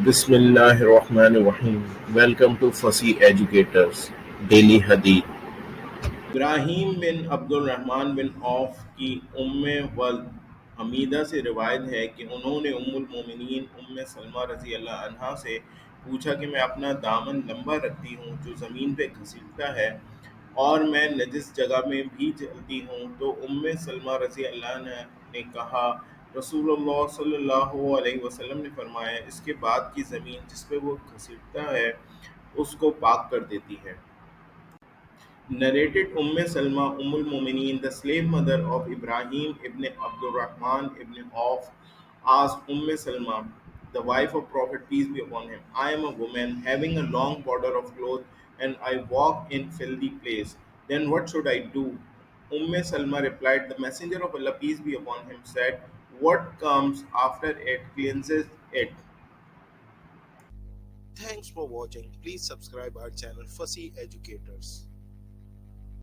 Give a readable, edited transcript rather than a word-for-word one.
بسم اللہ الرحمن الرحیم. Welcome to Fasih educators daily حدیث. ابراہیم بن عبدالرحم بن عوف کی ولد حمیدہ سے روایت ہے کہ انہوں نے المؤمنین سلمہ رضی اللہ عنہا سے پوچھا کہ میں اپنا دامن لمبا رکھتی ہوں جو زمین پہ گھسٹتا ہے اور میں نجس جگہ میں بھی چلتی ہوں، تو سلمہ رضی اللہ عنہ نے کہا رسول اللہ صلی اللہ علیہ وسلم نے فرمایا اس کے بعد کی زمین جس پہ وہ گھسٹتا ہے اس کو پاک کر دیتی ہے۔ Narrated سلمہ المؤمنین the slave mother of Ibrahim ibn Abdurrahman ibn Auf asked Salma, the wife of Prophet peace be upon him, I am a woman having a long border of clothes and I walk in filthy place. Then what should I do? Salma replied, the messenger of Allah peace be upon him said, what comes after it cleanses it. Thanks for watching. Please subscribe our channel Fussy Educators.